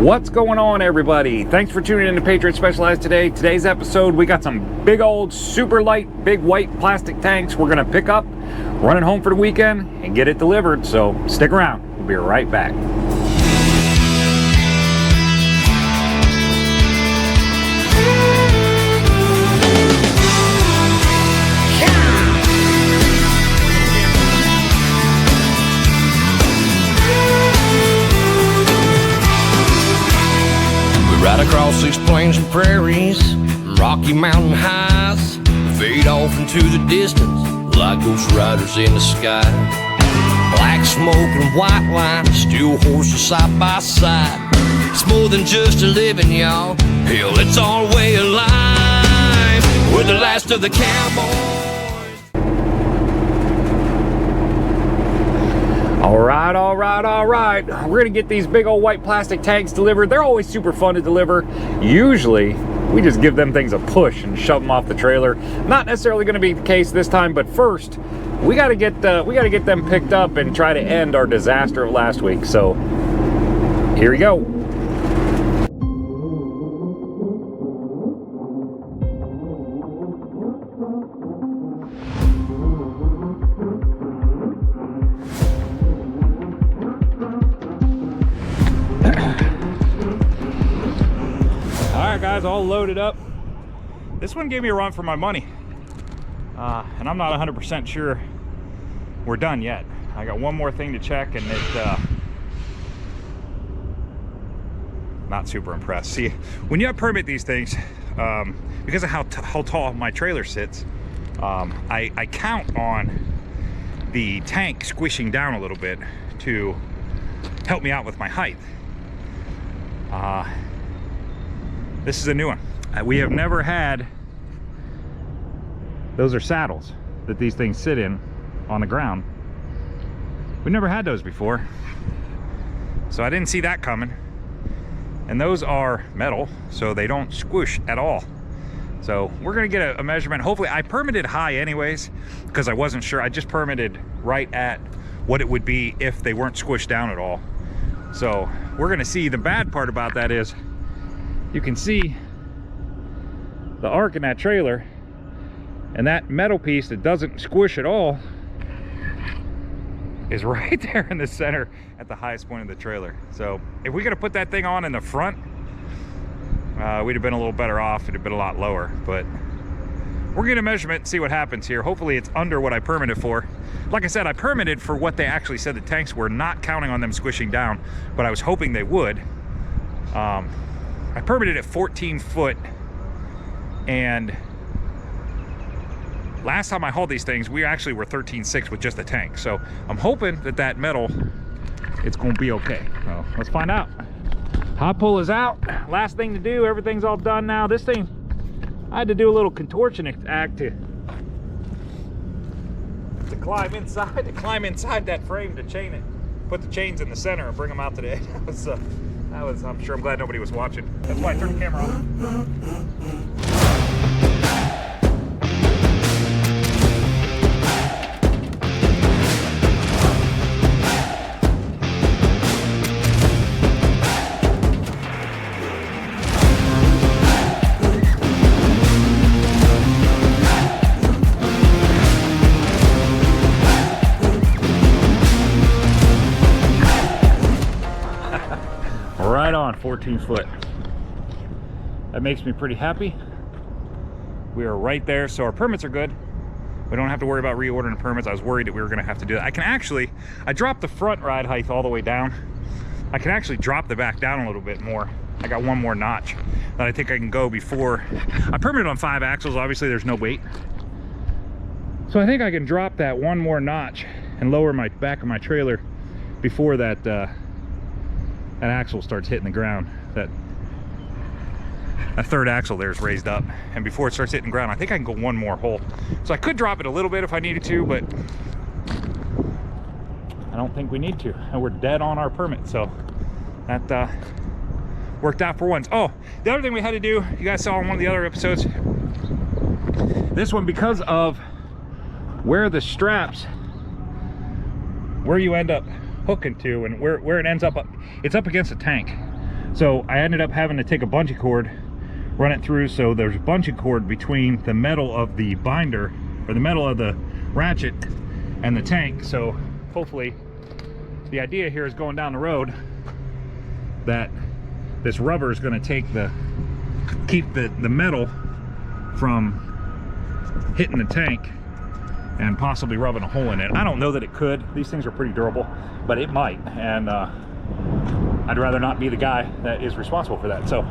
What's going on, everybody? Thanks for tuning in to Patriot Specialized today. Today's episode, we got some big old super light big white plastic tanks we're gonna pick up, run it home for the weekend and get it delivered. So stick around, we'll be right back. Right across these plains and prairies, Rocky Mountain highs, fade off into the distance like ghost riders in the sky. Black smoke and white line, steel horses side by side. It's more than just a living, y'all. Hell, it's our way of life. We're the last of the cowboys. All right. We're gonna get these big old white plastic tanks delivered. They're always super fun to deliver. Usually, we just give them things a push and shove them off the trailer. Not necessarily gonna be the case this time, but first, we gotta get them picked up and try to end our disaster of last week. So, here we go. Guys, all loaded up. This one gave me a run for my money, and I'm not 100% sure we're done yet. I got one more thing to check, and not super impressed. See, when you permit these things, because of how tall my trailer sits, I count on the tank squishing down a little bit to help me out with my height. This is a new one. We have never had, those are saddles that these things sit in on the ground. We've never had those before. So I didn't see that coming. And those are metal, so they don't squish at all. So we're gonna get a measurement. Hopefully, I permitted high anyways, because I wasn't sure. I just permitted right at what it would be if they weren't squished down at all. So we're gonna see. The bad part about that is, you can see the arc in that trailer, and that metal piece that doesn't squish at all is right there in the center at the highest point of the trailer. So if we could have put that thing on in the front, we'd have been a little better off. It'd have been a lot lower, but we're gonna measurement and see what happens here. Hopefully it's under what I permitted for. Like I said, I permitted for what they actually said the tanks were, not counting on them squishing down, but I was hoping they would. I permitted at 14 foot, and last time I hauled these things, we actually were 13.6 with just the tank. So I'm hoping that metal, it's gonna be okay. So let's find out. Hot pull is out. Last thing to do, everything's all done now. This thing, I had to do a little contortion act to climb inside that frame to chain it. Put the chains in the center and bring them out to the edge. I'm sure, I'm glad nobody was watching. That's why I turned the camera on. Right on, 14 foot. That makes me pretty happy. We are right there, so our permits are good. We don't have to worry about reordering permits. I was worried that we were gonna have to do that. I dropped the front ride height all the way down. I can actually drop the back down a little bit more. I got one more notch that I think I can go before. I permitted on 5 axles, obviously there's no weight. So I think I can drop that one more notch and lower my back of my trailer before that axle starts hitting the ground. That third axle there is raised up, and before it starts hitting the ground, I think I can go one more hole. So I could drop it a little bit if I needed to, but I don't think we need to, and we're dead on our permit. So that worked out for once. Oh, the other thing we had to do, you guys saw in one of the other episodes, this one, because of where the straps, where you end up hooking to and where it ends up, it's up against the tank. So I ended up having to take a bungee cord, run it through, so there's a bungee cord between the metal of the binder, or the metal of the ratchet, and the tank. So hopefully, the idea here is going down the road that this rubber is going to keep the metal from hitting the tank and possibly rubbing a hole in it. I don't know that it could. These things are pretty durable, but it might, and I'd rather not be the guy that is responsible for that. So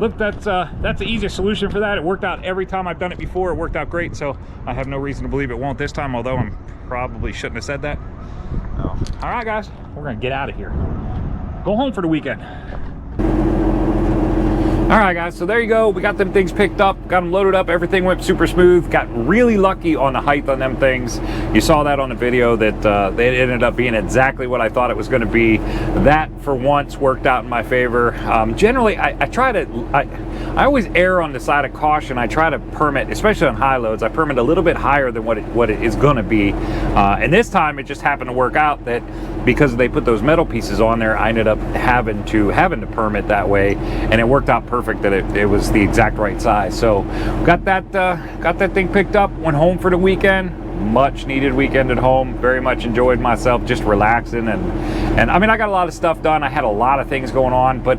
look, that's the easiest solution for that. It worked out every time I've done it before. It worked out great, so I have no reason to believe it won't this time, although I probably shouldn't have said that. All right, guys, we're gonna get out of here. Go home for the weekend. All right, guys, so there you go. We got them things picked up, got them loaded up. Everything went super smooth. Got really lucky on the height on them things. You saw that on the video that they ended up being exactly what I thought it was going to be. That, for once, worked out in my favor. Generally, I always err on the side of caution. I try to permit, especially on high loads, I permit a little bit higher than what it is going to be. And this time, it just happened to work out that because they put those metal pieces on there, I ended up having to permit that way, and it worked out perfect that it was the exact right size. So got that thing picked up, went home for the weekend. Much needed weekend at home. Very much enjoyed myself, just relaxing, and I mean, I got a lot of stuff done. I had a lot of things going on, but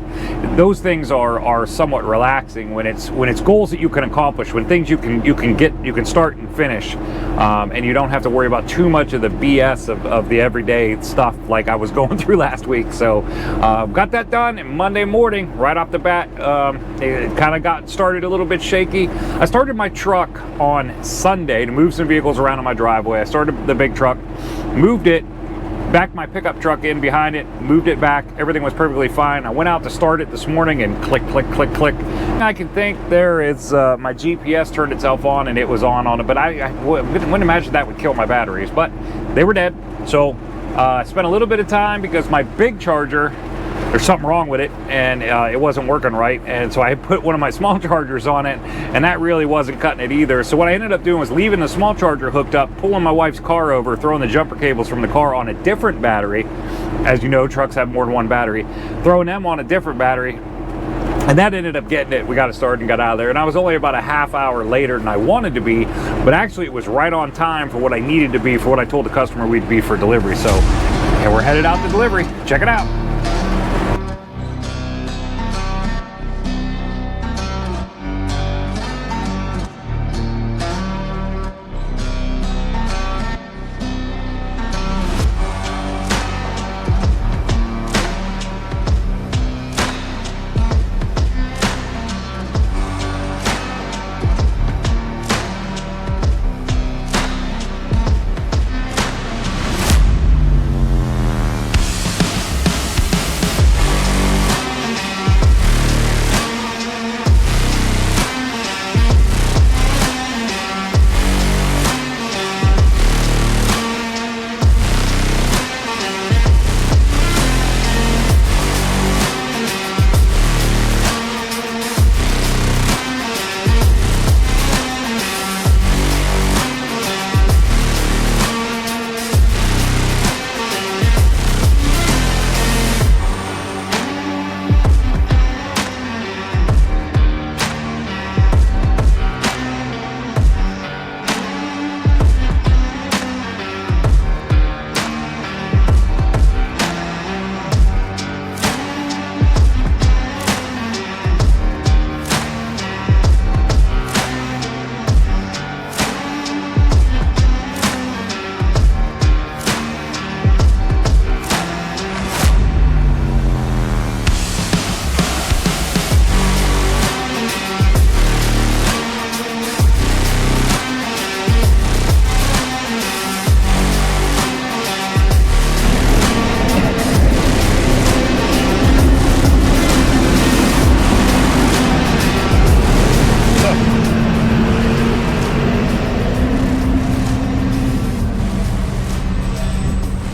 those things are somewhat relaxing when it's goals that you can accomplish, when things you can start and finish, and you don't have to worry about too much of the BS of the everyday stuff like I was going through last week. So got that done, and Monday morning, right off the bat, it kind of got started a little bit shaky. I started my truck on Sunday to move some vehicles around on my driveway. I started the big truck, moved it, backed my pickup truck in behind it, moved it back. Everything was perfectly fine. I went out to start it this morning and click, click, click, click. I can think there is my GPS turned itself on and it was on it, but I wouldn't imagine that would kill my batteries, but they were dead. So I spent a little bit of time because my big charger, there's something wrong with it, and it wasn't working right, and so I put one of my small chargers on it, and that really wasn't cutting it either. So what I ended up doing was leaving the small charger hooked up, pulling my wife's car over, throwing the jumper cables from the car on a different battery. As you know, trucks have more than one battery. Throwing them on a different battery, and that ended up getting it. We got it started and got out of there, and I was only about a half hour later than I wanted to be, but actually it was right on time for what I needed to be, for what I told the customer we'd be for delivery. So, and we're headed out to delivery. Check it out.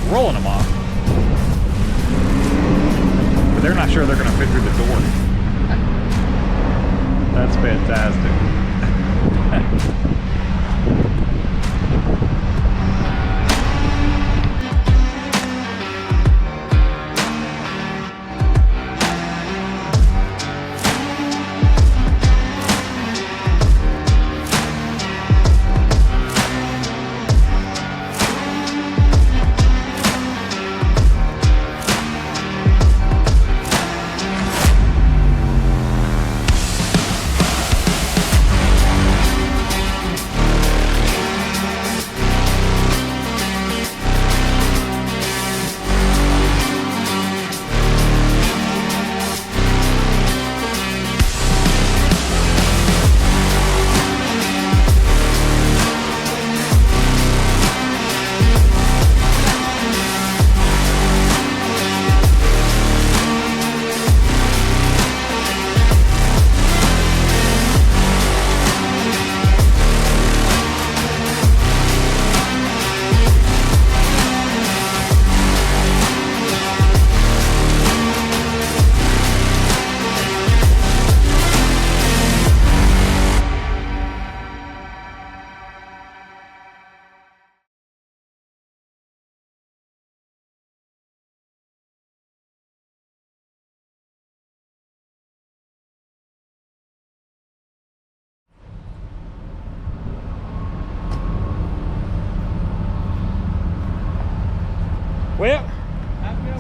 Rolling them off, but they're not sure they're going to fit through the door. That's fantastic.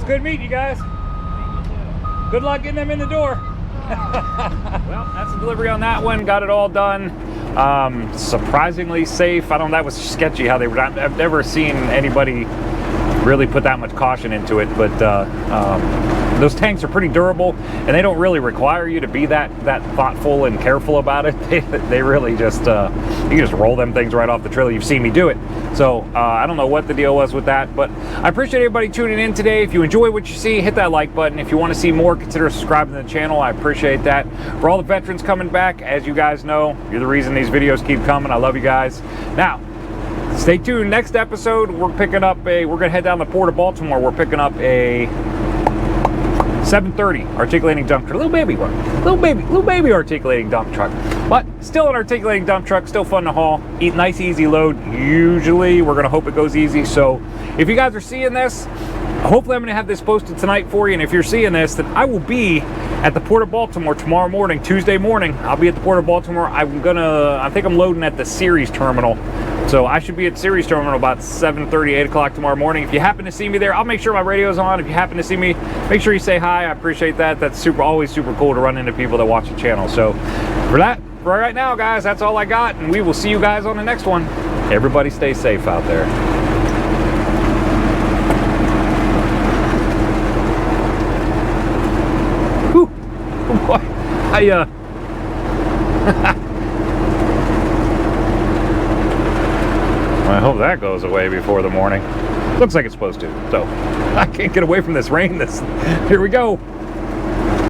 good meeting you guys. Good luck getting them in the door. Well, that's the delivery on that one. Got it all done. Surprisingly safe. I don't know, that was sketchy how they were. I've never seen anybody really put that much caution into it, but those tanks are pretty durable, and they don't really require you to be that thoughtful and careful about it. They really just you just roll them things right off the trailer. You've seen me do it. So I don't know what the deal was with that, but I appreciate everybody tuning in today. If you enjoy what you see, hit that like button. If you want to see more, consider subscribing to the channel. I appreciate that. For all the veterans coming back, as you guys know, you're the reason these videos keep coming. I love you guys. Now, stay tuned. Next episode, we're gonna head down the Port of Baltimore. We're picking up a 730 articulating dump truck, little baby articulating dump truck, but still an articulating dump truck, still fun to haul. Nice easy load. Usually we're gonna hope it goes easy. So if you guys are seeing this, hopefully I'm gonna have this posted tonight for you. And if you're seeing this, then I will be at the Port of Baltimore tomorrow morning, Tuesday morning. I'll be at the Port of Baltimore. I think I'm loading at the Ceres terminal. So I should be at Ceres terminal about 7:30, 8 o'clock tomorrow morning. If you happen to see me there, I'll make sure my radio's on. If you happen to see me, make sure you say hi. I appreciate that. That's always super cool to run into people that watch the channel. So for right now, guys, that's all I got. And we will see you guys on the next one. Everybody stay safe out there. Whew. Oh boy. I hope that goes away before the morning. Looks like it's supposed to. So I can't get away from this rain. Here we go.